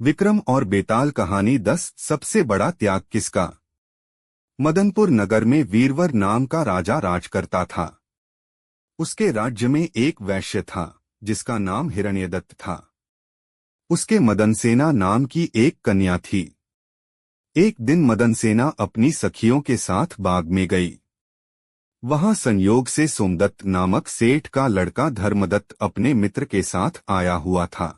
विक्रम और बेताल कहानी 10 सबसे बड़ा त्याग किसका। मदनपुर नगर में वीरवर नाम का राजा राज करता था। उसके राज्य में एक वैश्य था जिसका नाम हिरण्यदत्त था। उसके मदनसेना नाम की एक कन्या थी। एक दिन मदनसेना अपनी सखियों के साथ बाग में गई। वहां संयोग से सोमदत्त नामक सेठ का लड़का धर्मदत्त अपने मित्र के साथ आया हुआ था।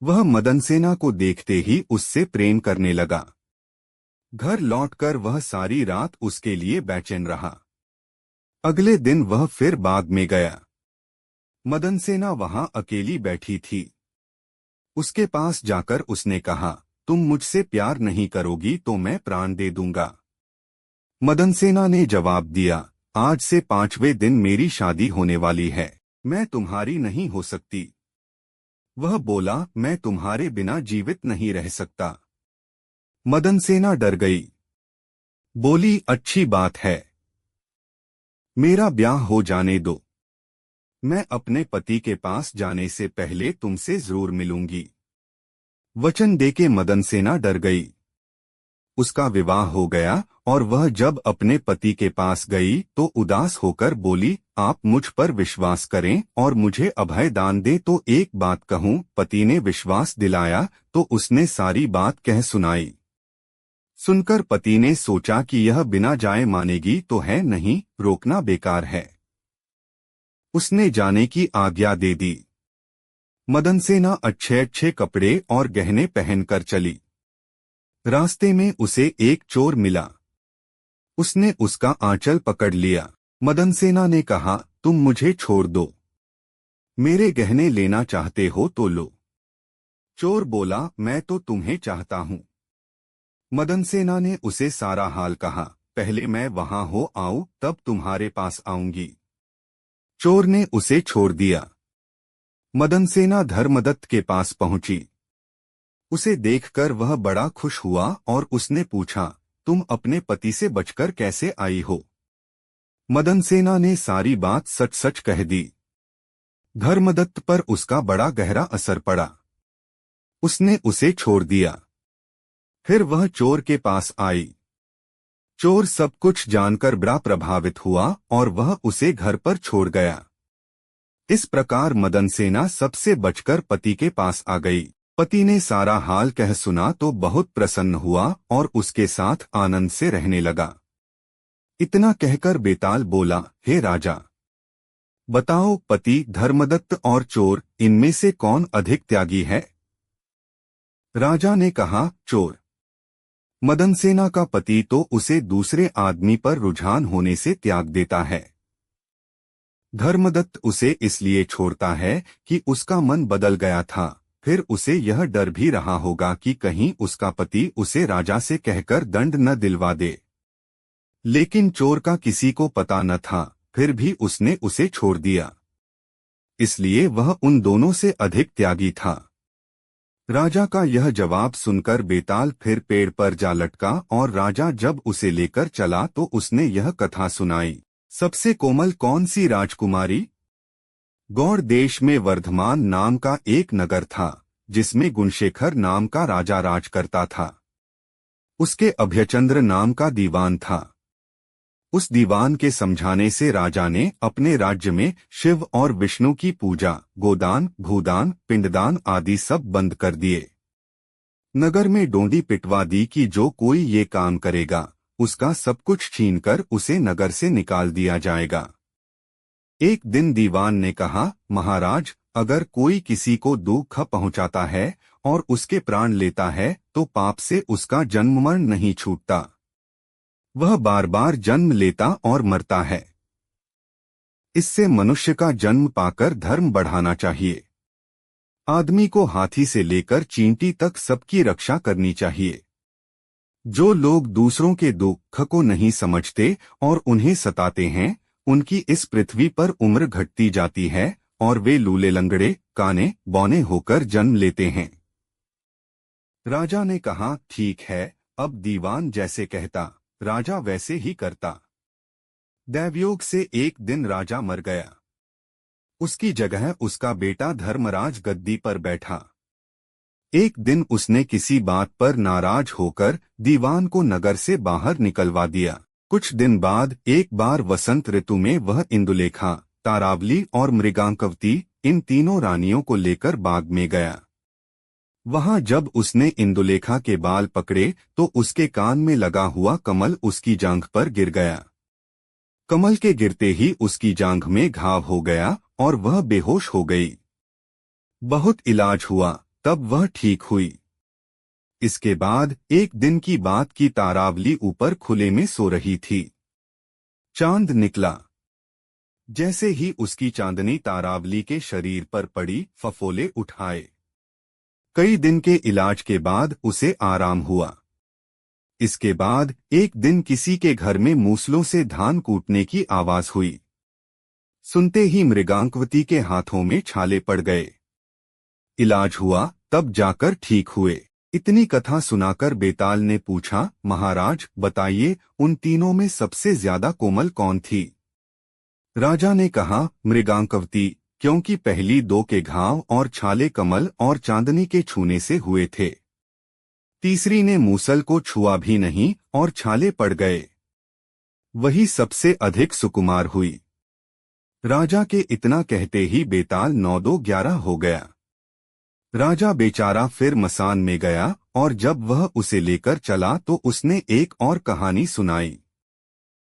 वह मदनसेना को देखते ही उससे प्रेम करने लगा। घर लौटकर वह सारी रात उसके लिए बेचैन रहा। अगले दिन वह फिर बाग में गया। मदनसेना वहां अकेली बैठी थी। उसके पास जाकर उसने कहा, तुम मुझसे प्यार नहीं करोगी तो मैं प्राण दे दूंगा। मदनसेना ने जवाब दिया, आज से 5वें दिन मेरी शादी होने वाली है, मैं तुम्हारी नहीं हो सकती। वह बोला, मैं तुम्हारे बिना जीवित नहीं रह सकता। मदनसेना डर गई। बोली, अच्छी बात है, मेरा ब्याह हो जाने दो। मैं अपने पति के पास जाने से पहले तुमसे जरूर मिलूंगी। वचन देके मदनसेना डर गई। उसका विवाह हो गया और वह जब अपने पति के पास गई तो उदास होकर बोली, आप मुझ पर विश्वास करें और मुझे अभय दान दे तो एक बात कहूं। पति ने विश्वास दिलाया तो उसने सारी बात कह सुनाई। सुनकर पति ने सोचा कि यह बिना जाए मानेगी तो है नहीं, रोकना बेकार है। उसने जाने की आज्ञा दे दी। मदनसेना अच्छे अच्छे कपड़े और गहने पहनकर चली। रास्ते में उसे एक चोर मिला। उसने उसका आंचल पकड़ लिया। मदनसेना ने कहा, तुम मुझे छोड़ दो, मेरे गहने लेना चाहते हो तो लो। चोर बोला, मैं तो तुम्हें चाहता हूं। मदनसेना ने उसे सारा हाल कहा, पहले मैं वहां हो आऊं तब तुम्हारे पास आऊंगी। चोर ने उसे छोड़ दिया। मदनसेना धर्मदत्त के पास पहुंची। उसे देखकर वह बड़ा खुश हुआ और उसने पूछा, तुम अपने पति से बचकर कैसे आई हो। मदनसेना ने सारी बात सच सच कह दी। धर्मदत्त पर उसका बड़ा गहरा असर पड़ा। उसने उसे छोड़ दिया। फिर वह चोर के पास आई। चोर सब कुछ जानकर बड़ा प्रभावित हुआ और वह उसे घर पर छोड़ गया। इस प्रकार मदनसेना सबसे बचकर पति के पास आ गई। पति ने सारा हाल कह सुना तो बहुत प्रसन्न हुआ और उसके साथ आनंद से रहने लगा। इतना कहकर बेताल बोला, हे राजा, बताओ पति धर्मदत्त और चोर इनमें से कौन अधिक त्यागी है। राजा ने कहा, चोर। मदनसेना का पति तो उसे दूसरे आदमी पर रुझान होने से त्याग देता है। धर्मदत्त उसे इसलिए छोड़ता है कि उसका मन बदल गया था। फिर उसे यह डर भी रहा होगा कि कहीं उसका पति उसे राजा से कहकर दंड न दिलवा दे। लेकिन चोर का किसी को पता न था, फिर भी उसने उसे छोड़ दिया। इसलिए वह उन दोनों से अधिक त्यागी था। राजा का यह जवाब सुनकर बेताल फिर पेड़ पर जा लटका और राजा जब उसे लेकर चला तो उसने यह कथा सुनाई। सबसे कोमल कौन सी राजकुमारी। गौड़ देश में वर्धमान नाम का एक नगर था जिसमें गुणशेखर नाम का राजा राज करता था। उसके अभयचंद्र नाम का दीवान था। उस दीवान के समझाने से राजा ने अपने राज्य में शिव और विष्णु की पूजा, गोदान, भूदान, पिंडदान आदि सब बंद कर दिए। नगर में डोंडी पिटवा दी कि जो कोई ये काम करेगा उसका सब कुछ छीनकर उसे नगर से निकाल दिया जाएगा। एक दिन दीवान ने कहा, महाराज, अगर कोई किसी को दुख पहुंचाता है और उसके प्राण लेता है तो पाप से उसका जन्म मरण नहीं छूटता, वह बार बार जन्म लेता और मरता है। इससे मनुष्य का जन्म पाकर धर्म बढ़ाना चाहिए। आदमी को हाथी से लेकर चींटी तक सबकी रक्षा करनी चाहिए। जो लोग दूसरों के दुख को नहीं समझते और उन्हें सताते हैं, उनकी इस पृथ्वी पर उम्र घटती जाती है और वे लूले लंगड़े, काने, बौने होकर जन्म लेते हैं। राजा ने कहा, ठीक है, अब दीवान जैसे कहता राजा वैसे ही करता। दैवयोग से एक दिन राजा मर गया। उसकी जगह उसका बेटा धर्मराज गद्दी पर बैठा। एक दिन उसने किसी बात पर नाराज होकर दीवान को नगर से बाहर निकलवा दिया। कुछ दिन बाद एक बार वसंत ऋतु में वह इंदुलेखा, तारावली और मृगांकवती, इन तीनों रानियों को लेकर बाग में गया। वहां जब उसने इंदुलेखा के बाल पकड़े तो उसके कान में लगा हुआ कमल उसकी जांघ पर गिर गया। कमल के गिरते ही उसकी जांघ में घाव हो गया और वह बेहोश हो गई। बहुत इलाज हुआ तब वह ठीक हुई। इसके बाद एक दिन की बात की तारावली ऊपर खुले में सो रही थी। चांद निकला। जैसे ही उसकी चांदनी तारावली के शरीर पर पड़ी, फफोले उठाए। कई दिन के इलाज के बाद उसे आराम हुआ। इसके बाद एक दिन किसी के घर में मूसलों से धान कूटने की आवाज हुई। सुनते ही मृगांकवती के हाथों में छाले पड़ गए। इलाज हुआ तब जाकर ठीक हुए। इतनी कथा सुनाकर बेताल ने पूछा, महाराज बताइए, उन तीनों में सबसे ज्यादा कोमल कौन थी? राजा ने कहा, मृगांकवती, क्योंकि पहली दो के घाव और छाले कमल और चांदनी के छूने से हुए थे। तीसरी ने मूसल को छुआ भी नहीं और छाले पड़ गए। वही सबसे अधिक सुकुमार हुई। राजा के इतना कहते ही बेताल 9-2-11 हो गया। राजा बेचारा फिर मसान में गया और जब वह उसे लेकर चला तो उसने एक और कहानी सुनाई।